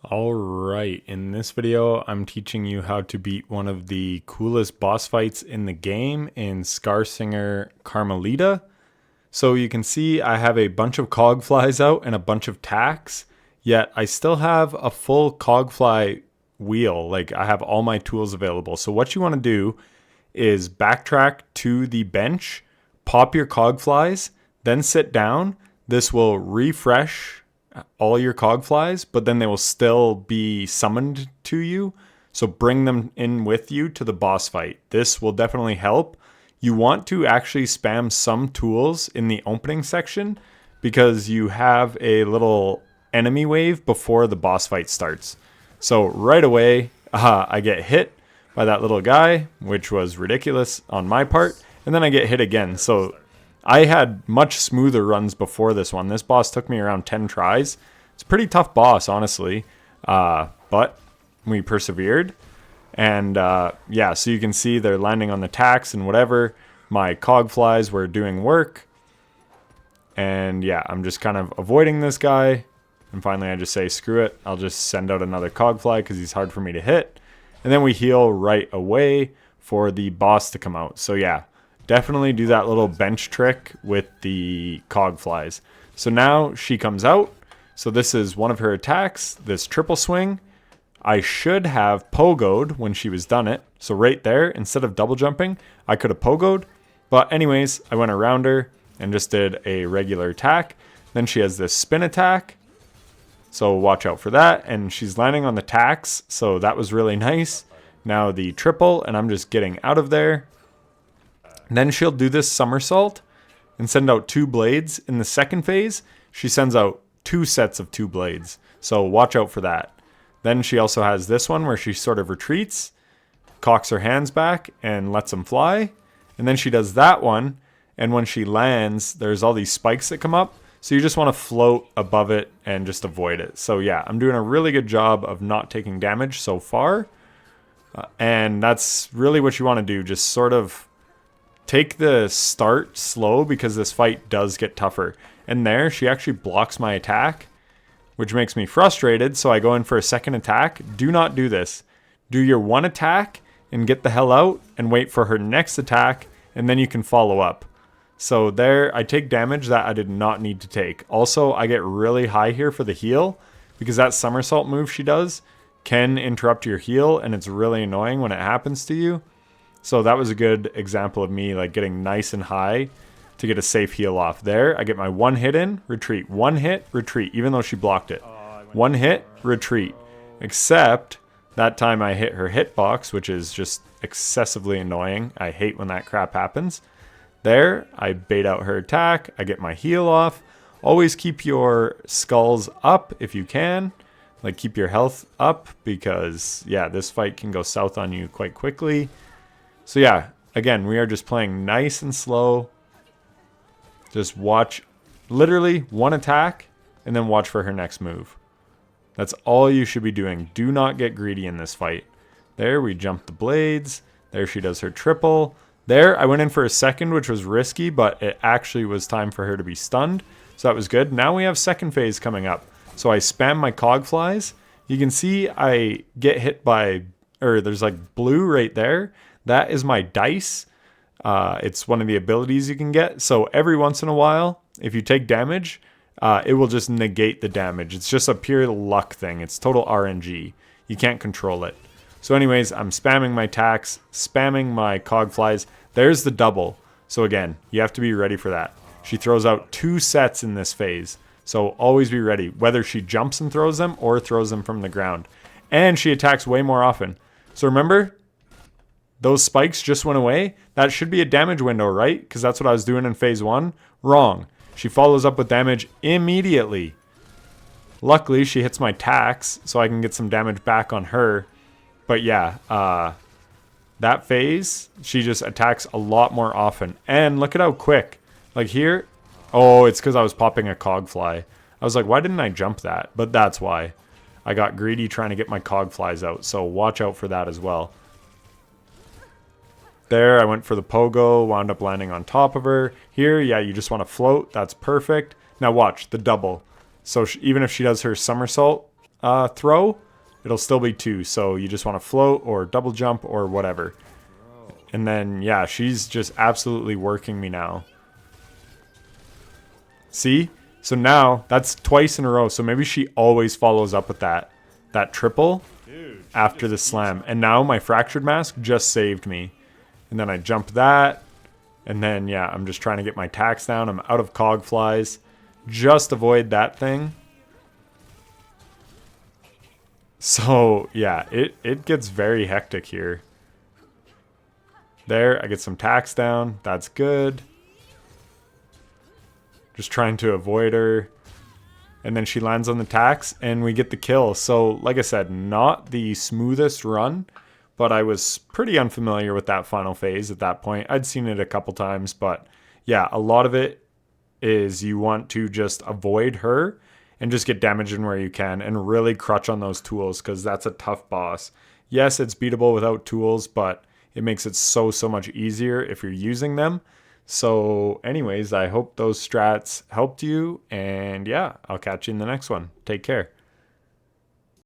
Alright, in this video I'm teaching you how to beat one of the coolest boss fights in the game in Skarrsinger Karmelita. So you can see I have a bunch of cogflies out and a bunch of tacks, yet I still have a full cogfly wheel, like I have all my tools available. So what you want to do is backtrack to the bench, pop your cogflies, then sit down. This will refresh all your cogflies, but then they will still be summoned to you. So bring them in with you to the boss fight. This will definitely help. You want to actually spam some tools in the opening section because you have a little enemy wave before the boss fight starts. So right away, I get hit by that little guy, which was ridiculous on my part, and then I get hit again. So I had much smoother runs before this one. This boss took me around 10 tries. It's a pretty tough boss, honestly, but we persevered. And yeah, so you can see they're landing on the tacks and whatever. My cogflies were doing work. And yeah, I'm just kind of avoiding this guy. And finally I just say, screw it. I'll just send out another cogfly because he's hard for me to hit. And then we heal right away for the boss to come out. So yeah, definitely do that little bench trick with the cogflies. So now she comes out. So this is one of her attacks, this triple swing. I should have pogoed when she was done it. So right there, instead of double jumping, I could have pogoed. But anyways, I went around her and just did a regular attack. Then she has this spin attack. So watch out for that. And she's landing on the tacks. So that was really nice. Now the triple, and I'm just getting out of there. And then she'll do this somersault and send out 2 blades. In the second phase, she sends out 2 sets of 2 blades. So watch out for that. Then she also has this one where she sort of retreats, cocks her hands back, and lets them fly. And then she does that one, and when she lands, there's all these spikes that come up. So you just want to float above it and just avoid it. So yeah, I'm doing a really good job of not taking damage so far. And that's really what you want to do. Just sort of take the start slow because this fight does get tougher. And there, she actually blocks my attack, which makes me frustrated. So I go in for a second attack. Do not do this. Do your one attack and get the hell out and wait for her next attack, and then you can follow up. So there, I take damage that I did not need to take. Also, I get really high here for the heal because that somersault move she does can interrupt your heal, and it's really annoying when it happens to you. So that was a good example of me like getting nice and high to get a safe heal off. There, I get my 1 hit in, retreat. 1 hit, retreat, even though she blocked it. 1 hit, retreat. Except that time I hit her hitbox, which is just excessively annoying. I hate when that crap happens. There, I bait out her attack. I get my heal off. Always keep your skulls up if you can. Like, keep your health up because, yeah, this fight can go south on you quite quickly. So yeah, again, we are just playing nice and slow. Just watch, literally 1 attack, and then watch for her next move. That's all you should be doing. Do not get greedy in this fight. There, we jump the blades. There, she does her triple. There, I went in for a second, which was risky, but it actually was time for her to be stunned. So that was good. Now we have second phase coming up. So I spam my cogflies. You can see I get hit by, or there's like blue right there. That is my dice. It's one of the abilities you can get. So every once in a while, if you take damage, it will just negate the damage. It's just a pure luck thing. It's total RNG. You can't control it. So anyways, I'm spamming my attacks, spamming my cogflies. There's the double. So again, you have to be ready for that. She throws out 2 sets in this phase. So always be ready, whether she jumps and throws them or throws them from the ground. And she attacks way more often. So remember, those spikes just went away. That should be a damage window, right? Because that's what I was doing in phase 1. Wrong. She follows up with damage immediately. Luckily, she hits my tacks, so I can get some damage back on her. But yeah, that phase, she just attacks a lot more often. And look at how quick. Like here, oh, it's because I was popping a cogfly. I was like, why didn't I jump that? But that's why. I got greedy trying to get my cogflies out, so watch out for that as well. There, I went for the pogo, wound up landing on top of her. Here, yeah, you just want to float. That's perfect. Now watch, the double. So even if she does her somersault, throw, it'll still be 2. So you just want to float or double jump or whatever. And then, yeah, she's just absolutely working me now. See? So now, that's twice in a row. So maybe she always follows up with that triple after the slam. And now my fractured mask just saved me. And then I jump that. And then, yeah, I'm just trying to get my tax down. I'm out of cog flies. Just avoid that thing. So, yeah, it gets very hectic here. There, I get some tax down. That's good. Just trying to avoid her. And then she lands on the tax, and we get the kill. So, like I said, not the smoothest run, but I was pretty unfamiliar with that final phase at that point. I'd seen it a couple times, but yeah, a lot of it is you want to just avoid her and just get damage in where you can and really crutch on those tools because that's a tough boss. Yes, it's beatable without tools, but it makes it so much easier if you're using them. So anyways, I hope those strats helped you, and yeah, I'll catch you in the next one. Take care.